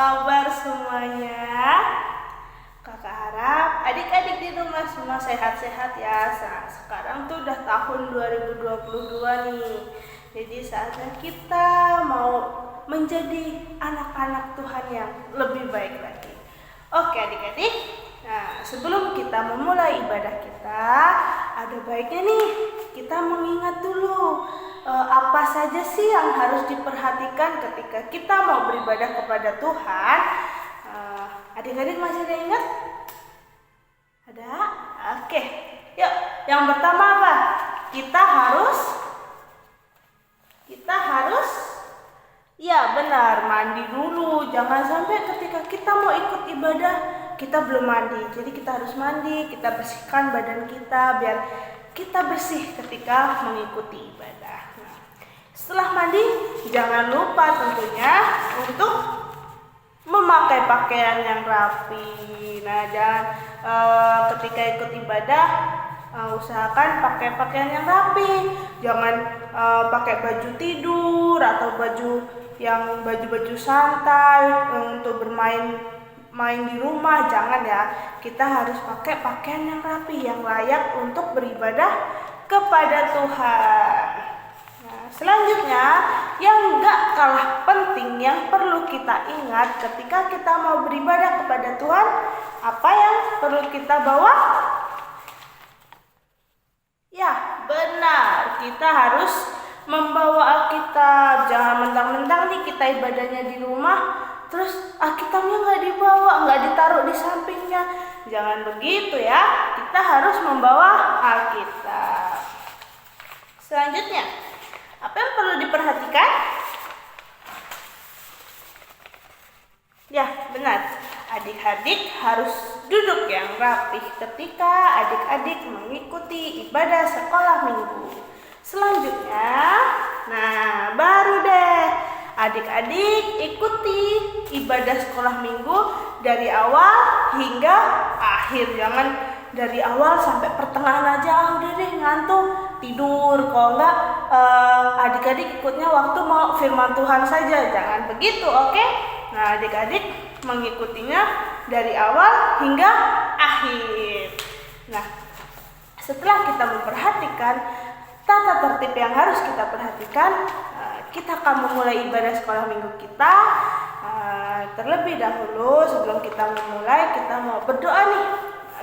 kabar semuanya? Kakak harap adik-adik di rumah semua sehat-sehat ya. Sekarang tuh udah tahun 2022 nih. Jadi saatnya kita mau menjadi anak-anak Tuhan yang lebih baik lagi. Oke adik-adik, nah sebelum kita memulai ibadah kita, ada baiknya nih kita mengingat dulu apa saja sih yang harus diperhatikan ketika kita mau beribadah kepada Tuhan. Adik-adik masih ada ingat? Ada? Oke, yuk yang pertama apa? Kita harus ya benar, mandi dulu. Jangan sampai ketika kita mau ikut ibadah kita belum mandi. Jadi kita harus mandi, kita bersihkan badan kita biar kita bersih ketika mengikuti ibadah. Nah, setelah mandi jangan lupa tentunya untuk memakai pakaian yang rapi. Nah, jangan ketika ikut ibadah usahakan pakai pakaian yang rapi. Jangan pakai baju tidur atau baju-baju santai untuk bermain di rumah. Jangan ya. Kita harus pakai pakaian yang rapi, yang layak untuk beribadah kepada Tuhan. Nah, selanjutnya yang gak kalah penting yang perlu kita ingat ketika kita mau beribadah kepada Tuhan, apa yang perlu kita bawa? Ya, benar. Kita harus membawa Alkitab. Jangan mentang-mentang nih kita ibadahnya di rumah, terus Alkitabnya nggak dibawa, nggak ditaruh di sampingnya. Jangan begitu ya. Kita harus membawa Alkitab. Selanjutnya, apa yang perlu diperhatikan? Ya, benar. Adik-adik harus duduk yang rapih ketika adik-adik mengikuti ibadah sekolah minggu. Selanjutnya, nah baru deh adik-adik ikuti ibadah sekolah minggu dari awal hingga akhir. Jangan dari awal sampai pertengahan aja, udah deh ngantuk tidur. Kalau enggak adik-adik ikutnya waktu mau firman Tuhan saja. Jangan begitu, oke? Nah, adik-adik mengikutinya dari awal hingga akhir. Nah, setelah kita memperhatikan tata tertib yang harus kita perhatikan, kita akan memulai ibadah sekolah minggu kita. Terlebih dahulu sebelum kita memulai, kita mau berdoa nih.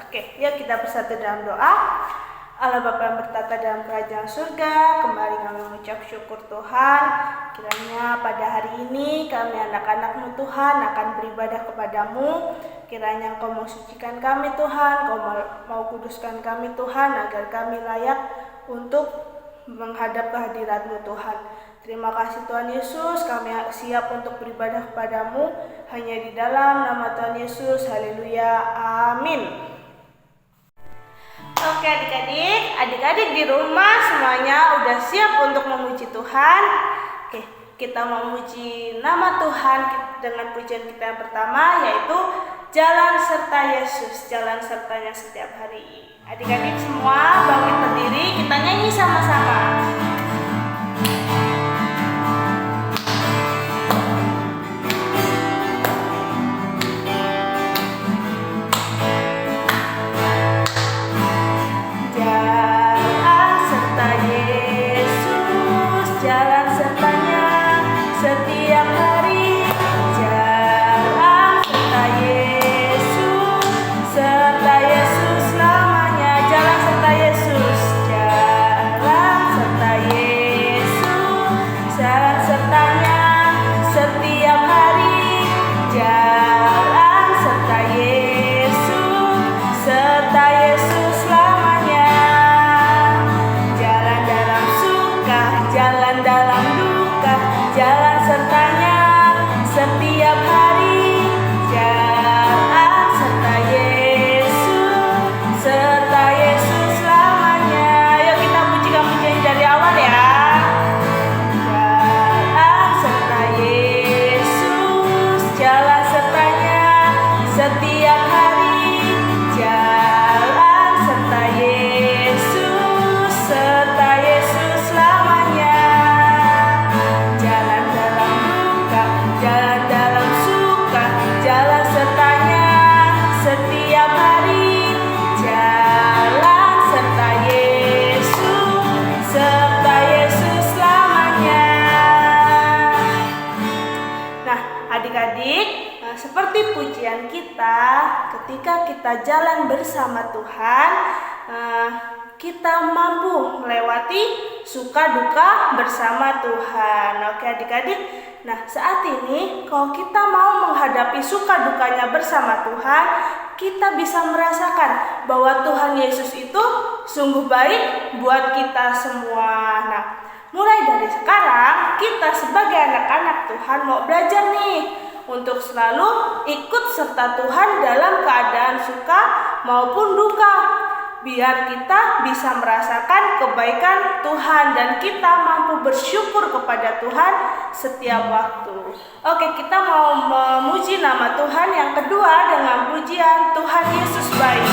Oke, yuk kita bersatu dalam doa. Allah Bapa yang bertata dalam kerajaan surga, kembali kami mengucap syukur Tuhan. Kiranya pada hari ini kami anak-anak-Mu Tuhan akan beribadah kepadamu. Kiranya Engkau mau sucikan kami Tuhan, Engkau mau kuduskan kami Tuhan, agar kami layak untuk menghadap kehadirat-Mu Tuhan. Terima kasih Tuhan Yesus, kami siap untuk beribadah kepadamu hanya di dalam nama Tuhan Yesus. Haleluya, amin. Oke adik-adik di rumah semuanya udah siap untuk memuji Tuhan. Oke, kita memuji nama Tuhan dengan pujian kita yang pertama, yaitu Jalan Serta Yesus, jalan sertanya setiap hari. Adik-adik semua bangkit berdiri, kita nyanyi sama-sama. Yesus, jalan serta puji-pujian kita ketika kita jalan bersama Tuhan, kita mampu melewati suka duka bersama Tuhan. Oke adik-adik, nah saat ini kalau kita mau menghadapi suka dukanya bersama Tuhan, kita bisa merasakan bahwa Tuhan Yesus itu sungguh baik buat kita semua. Nah, mulai dari sekarang kita sebagai anak-anak Tuhan mau belajar nih untuk selalu ikut serta Tuhan dalam keadaan suka maupun duka, biar kita bisa merasakan kebaikan Tuhan dan kita mampu bersyukur kepada Tuhan setiap waktu. Oke, kita mau memuji nama Tuhan yang kedua dengan pujian Tuhan Yesus baik.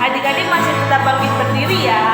Adik-adik masih tetap bangkit berdiri ya.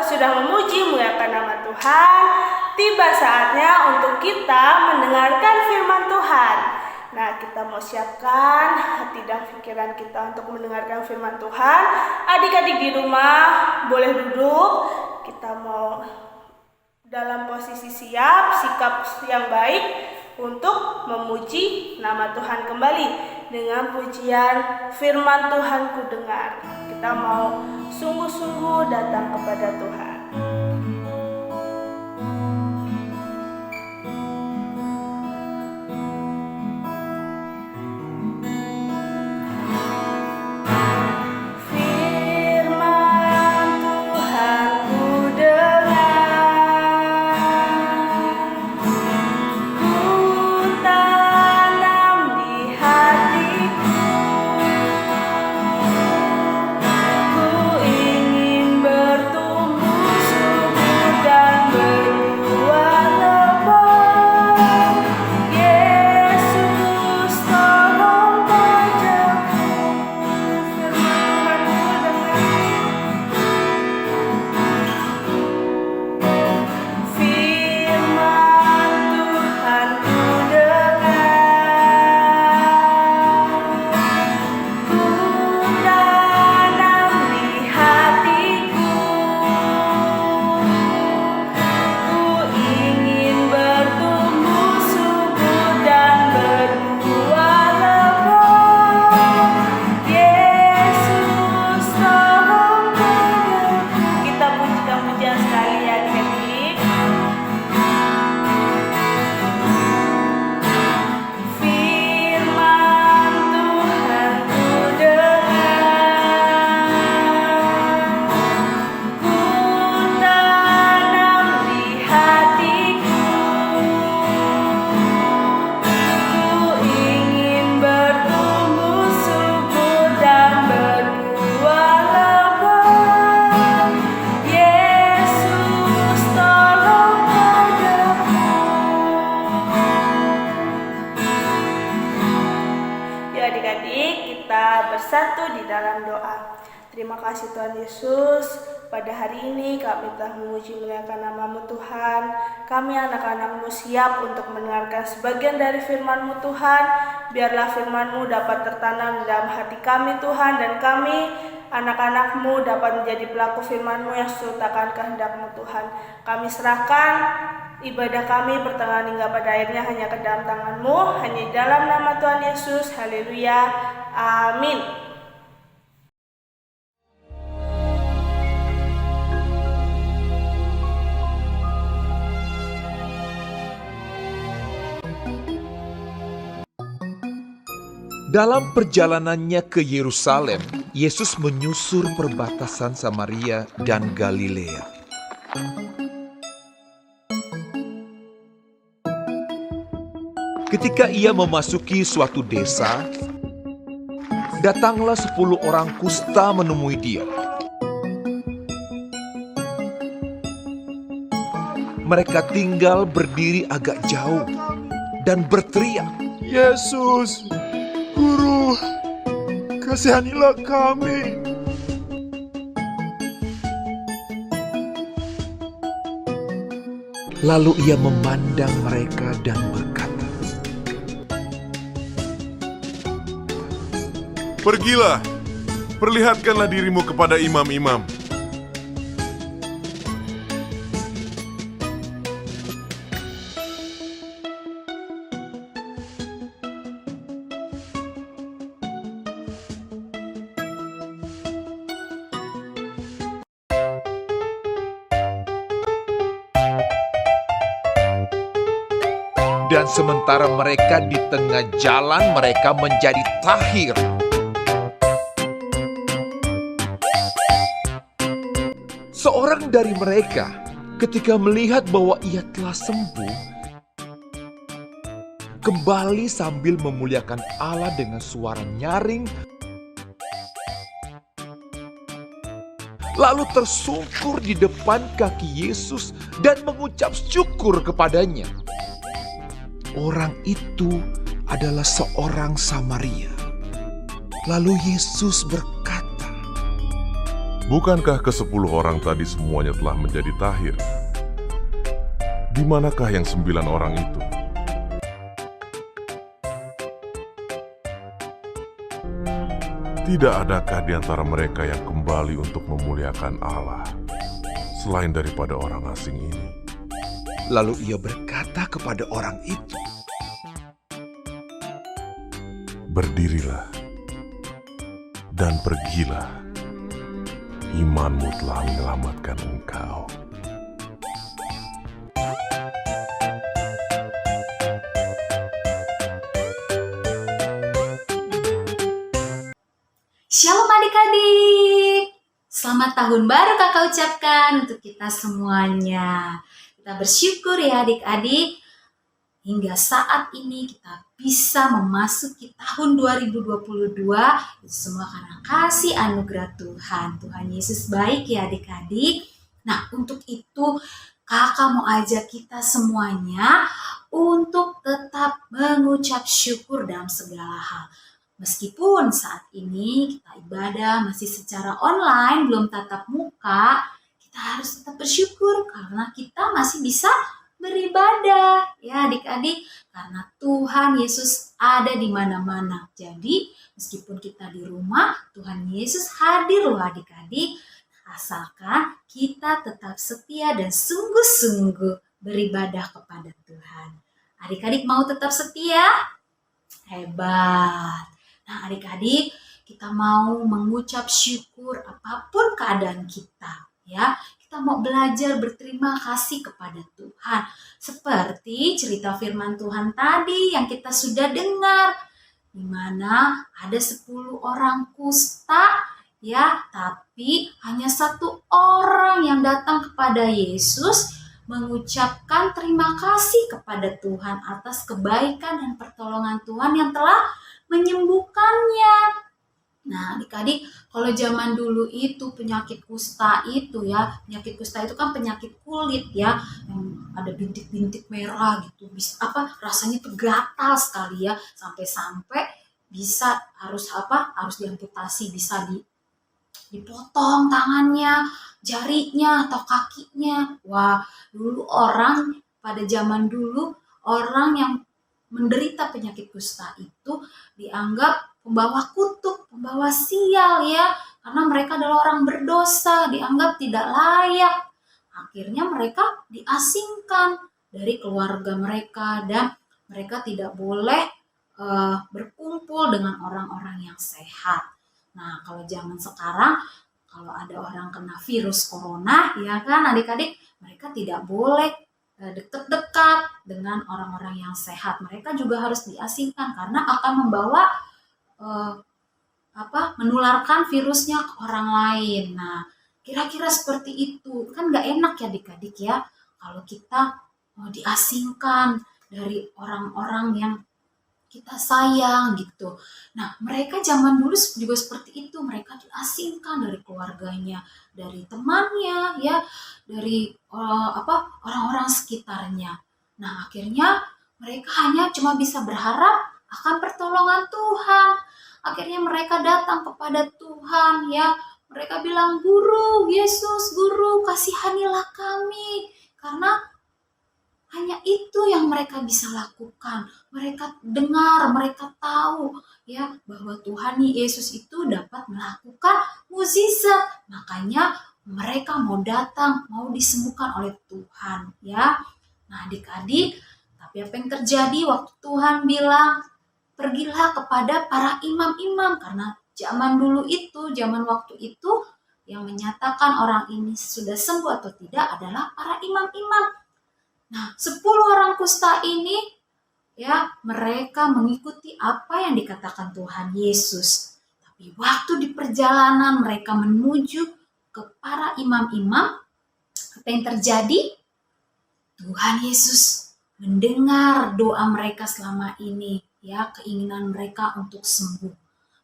Sudah memuji muliakan nama Tuhan, tiba saatnya untuk kita mendengarkan firman Tuhan. Nah, kita mau siapkan hati dan pikiran kita untuk mendengarkan firman Tuhan. Adik-adik di rumah boleh duduk. Kita mau dalam posisi siap, sikap yang baik untuk memuji nama Tuhan kembali dengan pujian firman Tuhan ku dengar. Kita mau sungguh-sungguh datang kepada Tuhan. Bertumbuh bersatu di dalam doa. Terima kasih Tuhan Yesus, pada hari ini kami telah memuji muliakan nama-Mu Tuhan. Kami anak-anak-Mu siap untuk mendengarkan sebagian dari firman-Mu Tuhan. Biarlah firman-Mu dapat tertanam dalam hati kami Tuhan, dan kami anak-anak-Mu dapat menjadi pelaku firman-Mu yang sesuai akan kehendak-Mu Tuhan. Kami serahkan ibadah kami pertengahan hingga pada akhirnya hanya ke dalam tangan-Mu, hanya di dalam nama Tuhan Yesus. Haleluya. Amin. Dalam perjalanannya ke Yerusalem, Yesus menyusur perbatasan Samaria dan Galilea. Ketika ia memasuki suatu desa, datanglah 10 orang kusta menemui dia. Mereka tinggal berdiri agak jauh dan berteriak, "Yesus, Guru, kasihanilah kami." Lalu ia memandang mereka dan berkata, "Pergilah, perlihatkanlah dirimu kepada imam-imam." Dan sementara mereka di tengah jalan, mereka menjadi tahir. Seorang dari mereka, ketika melihat bahwa ia telah sembuh, kembali sambil memuliakan Allah dengan suara nyaring, lalu tersungkur di depan kaki Yesus dan mengucap syukur kepadanya. Orang itu adalah seorang Samaria. Lalu Yesus berkata, Bukankah ke-10 orang tadi semuanya telah menjadi tahir? Di manakah yang 9 orang itu? Tidak adakah di antara mereka yang kembali untuk memuliakan Allah, selain daripada orang asing ini? Lalu ia berkata kepada orang itu, Berdirilah dan pergilah, imanmu telah menyelamatkan engkau. Shalom adik-adik, selamat tahun baru kakak ucapkan untuk kita semuanya. Kita bersyukur ya adik-adik, hingga saat ini kita bisa memasuki tahun 2022, itu semua karena kasih anugerah Tuhan. Tuhan Yesus baik ya adik-adik. Nah untuk itu kakak mau ajak kita semuanya untuk tetap mengucap syukur dalam segala hal. Meskipun saat ini kita ibadah masih secara online, belum tatap muka, kita harus tetap bersyukur karena kita masih bisa beribadah ya adik-adik, karena Tuhan Yesus ada di mana-mana. Jadi meskipun kita di rumah, Tuhan Yesus hadir loh adik-adik, asalkan kita tetap setia dan sungguh-sungguh beribadah kepada Tuhan. Adik-adik mau tetap setia? Hebat. Nah adik-adik, kita mau mengucap syukur apapun keadaan kita ya. Kita mau belajar berterima kasih kepada Tuhan. Seperti cerita firman Tuhan tadi yang kita sudah dengar. Di mana ada 10 orang kusta ya, tapi hanya 1 orang yang datang kepada Yesus mengucapkan terima kasih kepada Tuhan atas kebaikan dan pertolongan Tuhan yang telah menyembuhkannya. Nah adik-adik, kalau zaman dulu itu penyakit kusta itu ya, penyakit kusta itu kan penyakit kulit ya, yang ada bintik-bintik merah gitu, rasanya tuh gatal sekali ya, sampai-sampai bisa harus diamputasi, bisa dipotong tangannya, jarinya atau kakinya. Wah, dulu pada zaman dulu orang yang menderita penyakit kusta itu dianggap pembawa kutuk, pembawa sial ya, karena mereka adalah orang berdosa, dianggap tidak layak. Akhirnya mereka diasingkan dari keluarga mereka dan mereka tidak boleh berkumpul dengan orang-orang yang sehat. Nah, kalau zaman sekarang, kalau ada orang kena virus corona, ya kan adik-adik, mereka tidak boleh dekat-dekat dengan orang-orang yang sehat. Mereka juga harus diasingkan karena akan membawa menularkan virusnya ke orang lain. Nah, kira-kira seperti itu. Kan gak enak ya adik-adik ya, kalau kita diasingkan dari orang-orang yang kita sayang gitu. Nah, mereka zaman dulu juga seperti itu. Mereka diasingkan dari keluarganya, dari temannya, ya, dari orang-orang sekitarnya. Nah, akhirnya mereka hanya cuma bisa berharap akan pertolongan Tuhan. Akhirnya mereka datang kepada Tuhan, ya. Mereka bilang, "Guru, Yesus, Guru, kasihanilah kami." Karena hanya itu yang mereka bisa lakukan. Mereka dengar, mereka tahu ya bahwa Tuhan Yesus itu dapat melakukan mukjizat. Makanya mereka mau datang, mau disembuhkan oleh Tuhan ya. Nah, adik-adik, tapi apa yang terjadi waktu Tuhan bilang, "Pergilah kepada para imam-imam," karena zaman waktu itu yang menyatakan orang ini sudah sembuh atau tidak adalah para imam-imam. Nah, 10 orang kusta ini ya, mereka mengikuti apa yang dikatakan Tuhan Yesus. Tapi waktu di perjalanan mereka menuju ke para imam-imam, apa yang terjadi? Tuhan Yesus mendengar doa mereka selama ini, ya, keinginan mereka untuk sembuh.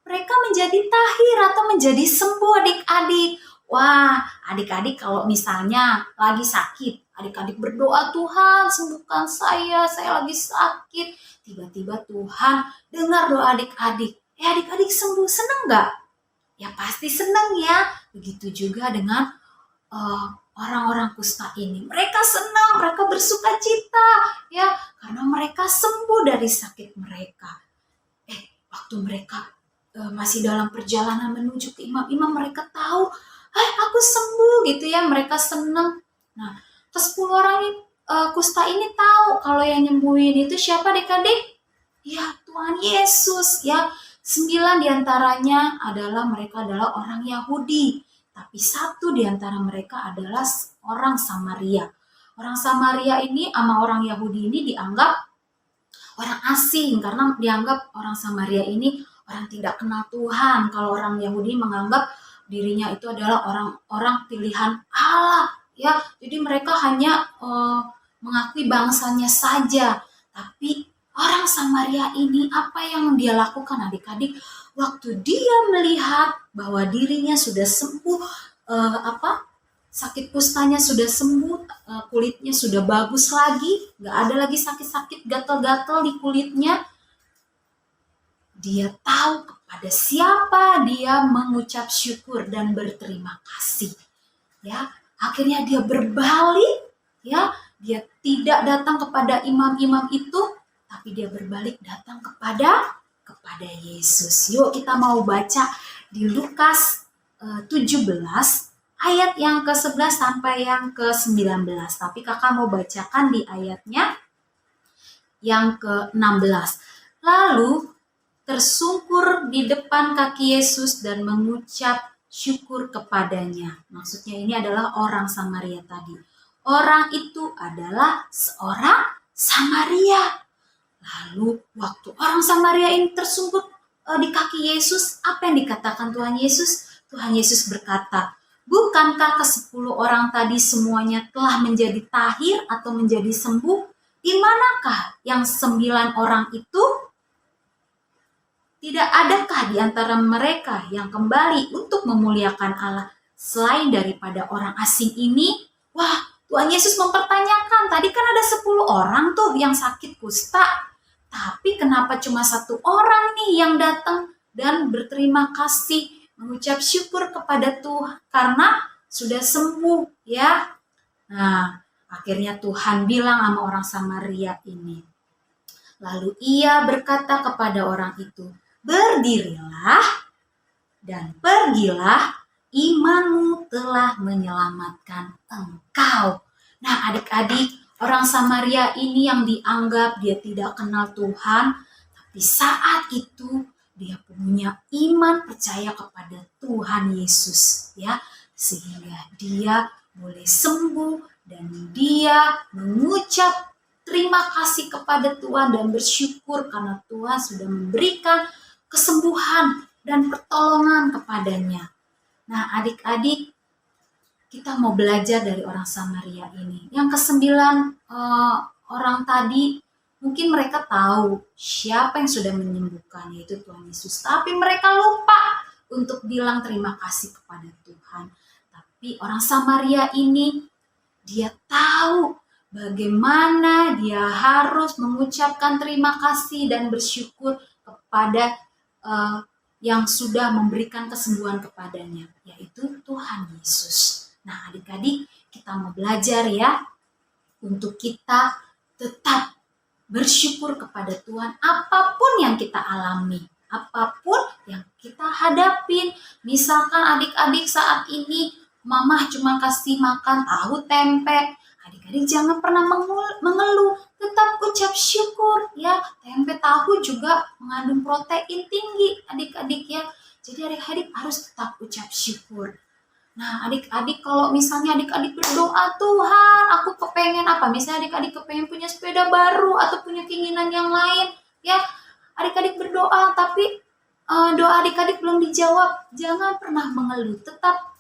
Mereka menjadi tahir atau menjadi sembuh adik-adik. Wah, adik-adik kalau misalnya lagi sakit, adik-adik berdoa, "Tuhan sembuhkan saya lagi sakit." Tiba-tiba Tuhan dengar doa adik-adik. Adik-adik sembuh, seneng gak? Ya pasti seneng ya. Begitu juga dengan orang-orang kusta ini. Mereka senang, mereka bersuka cita ya, karena mereka sembuh dari sakit mereka. Waktu mereka masih dalam perjalanan menuju ke imam-imam, mereka tahu, aku sembuh gitu ya, mereka senang. Nah, ke-10 orang kusta ini tahu kalau yang nyembuhin itu siapa adik-adik? Ya, Tuhan Yesus ya. 9 diantaranya mereka adalah orang Yahudi, tapi 1 diantara mereka adalah orang Samaria. Orang Samaria ini sama orang Yahudi ini dianggap orang asing karena dianggap orang Samaria ini orang tidak kenal Tuhan. Kalau orang Yahudi menganggap dirinya itu adalah orang pilihan Allah. Ya, jadi mereka hanya mengakui bangsanya saja. Tapi orang Samaria ini apa yang dia lakukan adik-adik? Waktu dia melihat bahwa dirinya sudah sembuh, sakit kustanya sudah sembuh, kulitnya sudah bagus lagi, nggak ada lagi sakit-sakit gatal-gatal di kulitnya. Dia tahu kepada siapa dia mengucap syukur dan berterima kasih. Ya, akhirnya dia berbalik, ya, dia tidak datang kepada imam-imam itu, tapi dia berbalik datang kepada Yesus. Yuk kita mau baca di Lukas 17 ayat yang ke-11 sampai yang ke-19. Tapi kakak mau bacakan di ayatnya yang ke-16. Lalu tersungkur di depan kaki Yesus dan mengucap syukur kepadanya. Maksudnya ini adalah orang Samaria tadi. Orang itu adalah seorang Samaria. Lalu waktu orang Samaria ini tersungkur di kaki Yesus, apa yang dikatakan Tuhan Yesus? Tuhan Yesus berkata, "Bukankah ke-10 orang tadi semuanya telah menjadi tahir atau menjadi sembuh? Di manakah yang 9 orang itu? Tidak adakah di antara mereka yang kembali untuk memuliakan Allah selain daripada orang asing ini?" Wah, Tuhan Yesus mempertanyakan, tadi kan ada 10 orang tuh yang sakit kusta. Tapi kenapa cuma satu orang nih yang datang dan berterima kasih, mengucap syukur kepada Tuhan karena sudah sembuh ya. Nah, akhirnya Tuhan bilang sama orang Samaria ini. Lalu ia berkata kepada orang itu, berdirilah dan pergilah, imanmu telah menyelamatkan engkau. Nah adik-adik, orang Samaria ini yang dianggap dia tidak kenal Tuhan, tapi saat itu dia punya iman percaya kepada Tuhan Yesus ya, sehingga dia boleh sembuh dan dia mengucap terima kasih kepada Tuhan dan bersyukur karena Tuhan sudah memberikan kesembuhan dan pertolongan kepadanya. Nah adik-adik, kita mau belajar dari orang Samaria ini. Yang kesembilan orang tadi, mungkin mereka tahu siapa yang sudah menyembuhkan, yaitu Tuhan Yesus. Tapi mereka lupa untuk bilang terima kasih kepada Tuhan. Tapi orang Samaria ini, dia tahu bagaimana dia harus mengucapkan terima kasih dan bersyukur kepada yang sudah memberikan kesembuhan kepadanya, yaitu Tuhan Yesus. Nah adik-adik, kita mau belajar ya untuk kita tetap bersyukur kepada Tuhan apapun yang kita alami, apapun yang kita hadapin. Misalkan adik-adik saat ini mamah cuma kasih makan tahu tempe, adik-adik jangan pernah mengeluh, tetap ucap syukur ya. Tempe tahu juga mengandung protein tinggi adik-adik ya. Jadi adik-adik harus tetap ucap syukur. Nah adik-adik, kalau misalnya adik-adik berdoa, Tuhan aku kepengen apa, misalnya adik-adik kepengen punya sepeda baru atau punya keinginan yang lain ya, adik-adik berdoa tapi doa adik-adik belum dijawab, jangan pernah mengeluh, tetap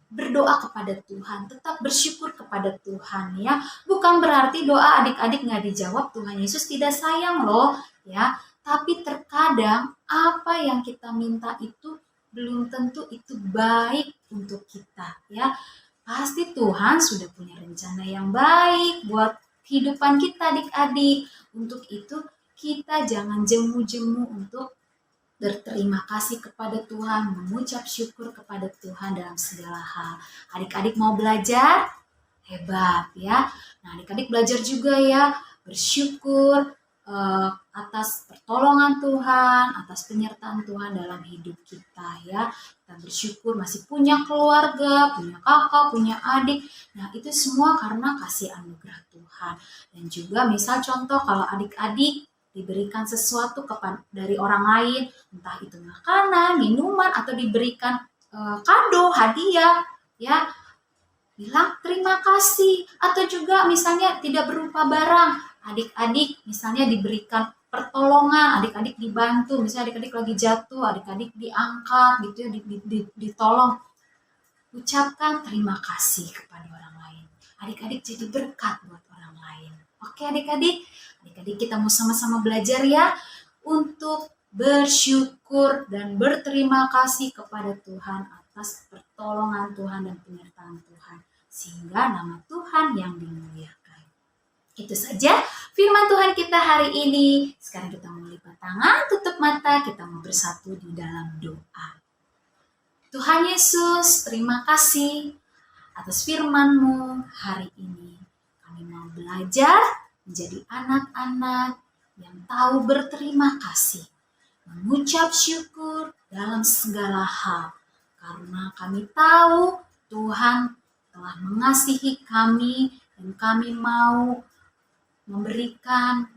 berdoa kepada Tuhan, tetap bersyukur kepada Tuhan ya. Bukan berarti doa adik-adik nggak dijawab, Tuhan Yesus tidak sayang loh ya, tapi terkadang apa yang kita minta itu belum tentu itu baik untuk kita ya. Pasti Tuhan sudah punya rencana yang baik buat kehidupan kita adik-adik. Untuk itu kita jangan jemu-jemu untuk berterima kasih kepada Tuhan, mengucap syukur kepada Tuhan dalam segala hal. Adik-adik mau belajar? Hebat ya. Nah adik-adik belajar juga ya bersyukur atas pertolongan Tuhan, atas penyertaan Tuhan dalam hidup kita ya. Kita bersyukur masih punya keluarga, punya kakak, punya adik. Nah itu semua karena kasih anugerah Tuhan. Dan juga misal contoh kalau adik-adik diberikan sesuatu dari orang lain, entah itu makanan, minuman, atau diberikan kado, hadiah ya, bilang terima kasih. Atau juga misalnya tidak berupa barang, adik-adik misalnya diberikan pertolongan, adik-adik dibantu, misalnya adik-adik lagi jatuh, adik-adik diangkat gitu ya, ditolong. Ucapkan terima kasih kepada orang lain. Adik-adik jadi berkat buat orang lain. Oke adik-adik, kita mau sama-sama belajar ya untuk bersyukur dan berterima kasih kepada Tuhan atas pertolongan Tuhan dan penyertaan Tuhan, sehingga nama Tuhan yang dimuliakan. Itu saja firman Tuhan kita hari ini. Sekarang kita mau lipat tangan, tutup mata, kita mau bersatu di dalam doa. Tuhan Yesus, terima kasih atas firman-Mu hari ini. Kami mau belajar menjadi anak-anak yang tahu berterima kasih, mengucap syukur dalam segala hal. Karena kami tahu Tuhan telah mengasihi kami dan kami mau memberikan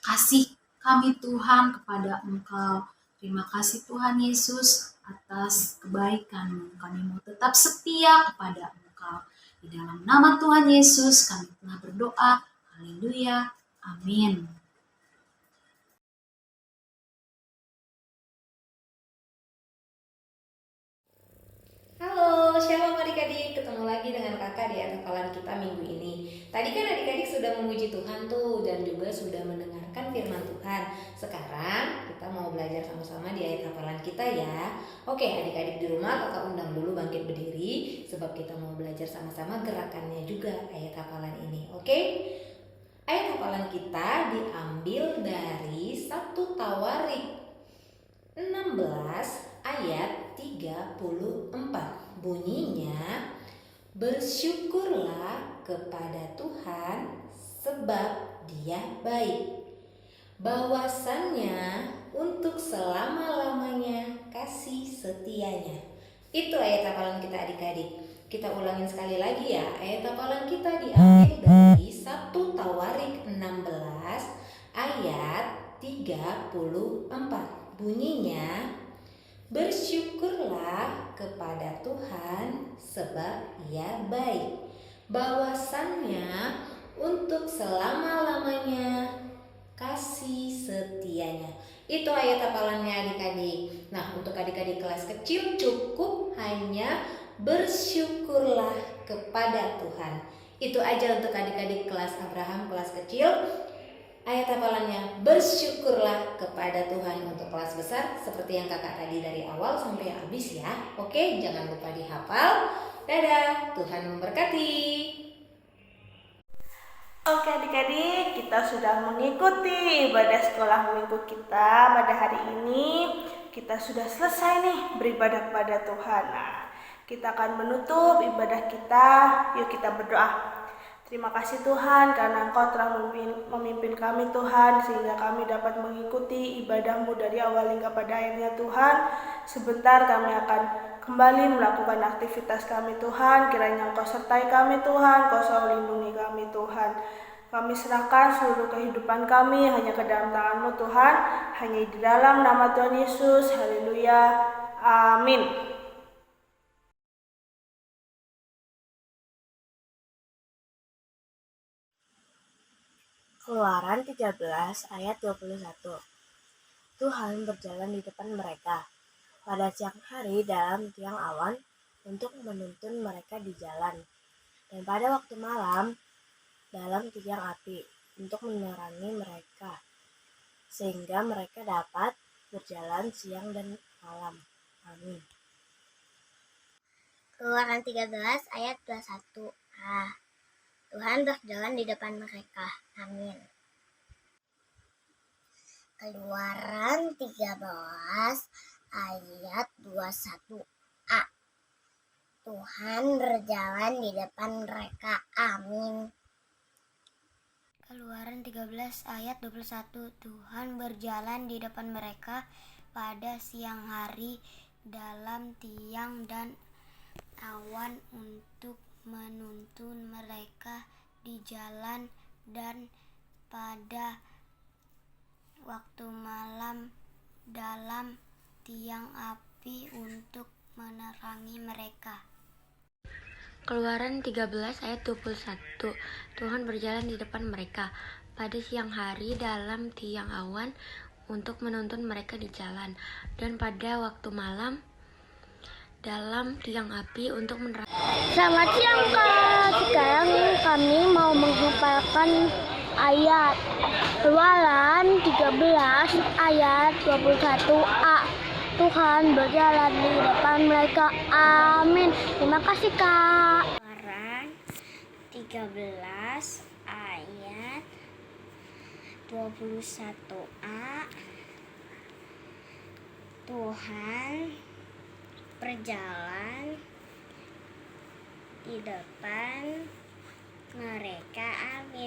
kasih kami Tuhan kepada Engkau. Terima kasih Tuhan Yesus atas kebaikan-Mu. Kami mau tetap setia kepada Engkau. Di dalam nama Tuhan Yesus kami telah berdoa. Haleluya. Amin. Halo, shalom adik-adik, ketemu lagi dengan kakak di hafalan kita minggu ini. Tadi kan adik-adik sudah memuji Tuhan tuh dan juga sudah mendengarkan firman Tuhan. Sekarang kita mau belajar sama-sama di ayat hafalan kita ya. Oke adik-adik di rumah kakak undang dulu bangkit berdiri, sebab kita mau belajar sama-sama gerakannya juga ayat hafalan ini. Oke? Ayat hafalan kita diambil dari 1 Tawarik 16 ayat 34. Bunyinya, bersyukurlah kepada Tuhan sebab Dia baik. Bahwasannya untuk selama-lamanya kasih setianya. Itu ayat hafalan kita adik-adik. Kita ulangin sekali lagi ya. Ayat hafalan kita diambil dari 1 Tawarik 16 ayat 34. Bunyinya, bersyukurlah kepada Tuhan sebab Ia baik. Bahwasannya untuk selama-lamanya kasih setianya. Itu ayat hafalannya adik-adik. Nah, untuk adik-adik kelas kecil cukup hanya bersyukurlah kepada Tuhan. Itu aja untuk adik-adik kelas Abraham, kelas kecil. Ayat hafalannya, bersyukurlah kepada Tuhan. Untuk kelas besar seperti yang kakak tadi dari awal sampai habis ya. Oke, jangan lupa dihafal. Dadah, Tuhan memberkati. Oke adik-adik, kita sudah mengikuti ibadah sekolah minggu kita pada hari ini. Kita sudah selesai nih beribadah kepada Tuhan. Nah, kita akan menutup ibadah kita. Yuk kita berdoa. Terima kasih Tuhan karena Engkau telah memimpin kami Tuhan, sehingga kami dapat mengikuti ibadah-Mu dari awal hingga pada akhirnya Tuhan. Sebentar kami akan kembali melakukan aktivitas kami Tuhan. Kiranya Engkau sertai kami Tuhan, Engkau selalu lindungi kami Tuhan. Kami serahkan seluruh kehidupan kami hanya ke dalam tangan-Mu Tuhan. Hanya di dalam nama Tuhan Yesus. Haleluya. Amin. Keluaran 13 ayat 21. Tuhan berjalan di depan mereka pada siang hari dalam tiang awan untuk menuntun mereka di jalan, dan pada waktu malam dalam tiang api untuk menerangi mereka, sehingga mereka dapat berjalan siang dan malam. Amin. Keluaran 13 ayat 21. Tuhan berjalan di depan mereka. Amin. Keluaran 13 ayat 21a. Tuhan berjalan di depan mereka. Amin. Keluaran 13 ayat 21. Tuhan berjalan di depan mereka pada siang hari dalam tiang dan awan untuk menuntun mereka di jalan, dan pada waktu malam dalam tiang api untuk menerangi mereka. Keluaran 13 ayat 21. Tuhan berjalan di depan mereka pada siang hari dalam tiang awan untuk menuntun mereka di jalan, dan pada waktu malam dalam tiang api untuk menerangi. Selamat siang Kak. Sekarang kami mau menghafalkan ayat Keluaran 13 ayat 21a. Tuhan berjalan di depan mereka. Amin. Terima kasih Kak. Keluaran 13 ayat 21a. Tuhan berjalan di depan mereka. Amin.